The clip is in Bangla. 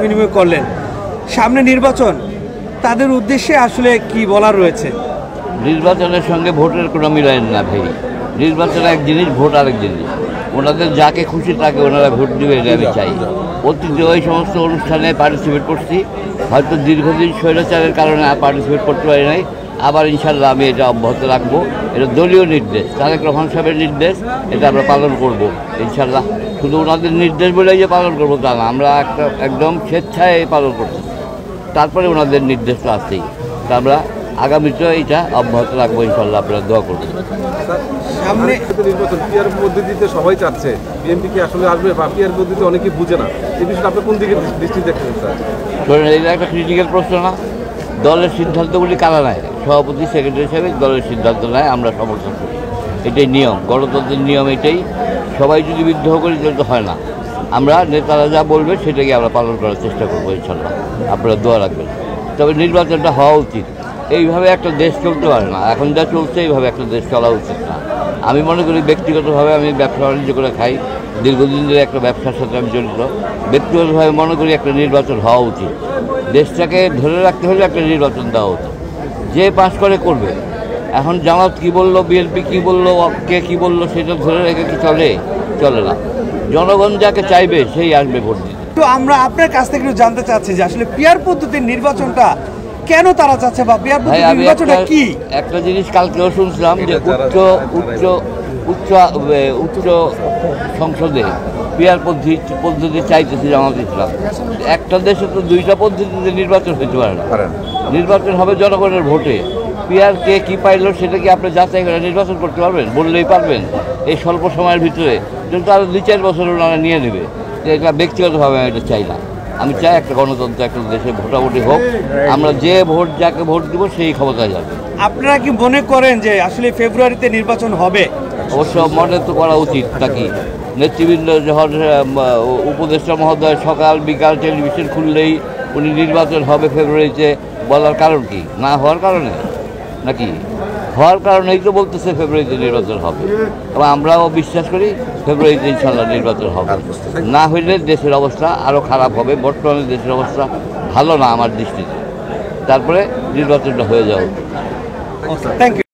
বিনিময় করলেন, সামনে নির্বাচন, তাদের উদ্দেশ্যে আসলে কি বলার রয়েছে? নির্বাচনের সঙ্গে ভোটের কোনো মিলায় না ভাই। নির্বাচন এক জিনিস, ভোট আরেক জিনিস। ওনাদের যাকে খুশি তাকে ওনারা ভোট দেবে, এটা আমি চাই। অতীতে ওই সমস্ত অনুষ্ঠানে পার্টিসিপেট করছি, হয়তো দীর্ঘদিন স্বৈরাচারের কারণে পার্টিসিপেট করতে পারি নাই। আবার ইনশাল্লাহ আমি এটা অব্যাহত রাখবো। এটা দলীয় নির্দেশ, তারেক রহমান সাহেবের নির্দেশ, এটা আমরা পালন করব ইনশাল্লাহ। শুধু ওনাদের নির্দেশ বলেই যে পালন করবো তা না, আমরা একদম স্বেচ্ছায় পালন করছি। তারপরে ওনাদের নির্দেশটা আছেই, তা আমরা আগামীতে এটা অব্যাহত রাখবো ইনশাল্লাহ। আপনারা দোয়া করবেন। সামনে নির্বাচন পিআর পদ্ধতিতে সবাই চাচ্ছে, বিএনপি কি আসলে আসবে বা পিআর পদ্ধতি অনেকেই বুঝে না, এই বিষয়টা আপনি কোন দিকে দৃষ্টি দেখছেন স্যার? শোনেন, এটা একটা ক্রিটিক্যাল প্রশ্ন না? দলের সিদ্ধান্তগুলি কারা নেয়? সভাপতি, সেক্রেটারি হিসেবে দলের সিদ্ধান্ত নেয়, আমরা সমর্থন করি। এটাই নিয়ম, গণতন্ত্রের নিয়ম এটাই। সবাই যদি বিদ্রোহ করি তাহলে তো হয় না। আমরা নেতারা যা বলবে সেটাকে আমরা পালন করার চেষ্টা করবো ইনশাল্লাহ। আপনারা দোয়া রাখবেন। তবে নির্বাচনটা হওয়া উচিত। এইভাবে একটা দেশ চলতে পারে না, এখন যা চলছে এইভাবে একটা দেশ চলা উচিত না। আমি মনে করি ব্যক্তিগতভাবে, আমি ব্যবসা বাণিজ্য করে খাই, দীর্ঘদিন ধরে একটা ব্যবসার সাথে আমি জড়িত। ব্যক্তিগতভাবে মনে করি একটা নির্বাচন হওয়া উচিত। দেশটাকে ধরে রাখতে হলে একটা নির্বাচন দেওয়া উচিত। যে পাস করে করবে। এখন জামাত কী বললো, বিএনপি কী বললো, কে কী বললো, সেটা ধরে রেখে কি চলে না। জনগণ যাকে চাইবে সেই আসবে ভোট দিতে। তো আমরা আপনার কাছ থেকে একটু জানতে চাচ্ছি যে আসলে পিআর পদ্ধতির নির্বাচনটা কেন তারা চাচ্ছে, বা পিআর পদ্ধতির নির্বাচনটা কি? একটা জিনিস কালকেও শুনছিলাম যে উচ্চ সংসদে পিআর পদ্ধতি চাইতেছে জামাত ইসলাম। একটা দেশে তো দুইটা পদ্ধতিতে নির্বাচন হতে পারে না। নির্বাচন হবে জনগণের ভোটে। পিআর কে কী পাইল সেটা কি আপনি যাচাই করে নির্বাচন করতে পারবেন? বললেই পারবেন এই স্বল্প সময়ের ভিতরে? কিন্তু আরও 2-4 বছর ওনারা নিয়ে নেবে। এটা ব্যক্তিগতভাবে আমি এটা চাই না। আমি চাই একটা গণতন্ত্র, একটা দেশে ভোটাভুটি হোক, আমরা যে যাকে ভোট দিব সেই ক্ষমতায় যাবে। আপনারা কি মনে করেন যে আসলে ফেব্রুয়ারিতে নির্বাচন হবে? অবশ্য মনে তো করা উচিত নাকি? নেতৃবৃন্দ যখন উপদেষ্টা মহোদয় সকাল বিকাল টেলিভিশন খুললেই উনি নির্বাচন হবে ফেব্রুয়ারিতে, বলার কারণ কি? না হওয়ার কারণে নাকি? হওয়ার কারণেই তো বলতেছে ফেব্রুয়ারিতে নির্বাচন হবে। এবং আমরাও বিশ্বাস করি ফেব্রুয়ারিতে ইনশাল্লাহ নির্বাচন হবে। না হইলে দেশের অবস্থা আরও খারাপ হবে। বর্তমানে দেশের অবস্থা ভালো না আমার দৃষ্টিতে। তারপরে নির্বাচনটা হয়ে যাওয়া উচিত। Thank you.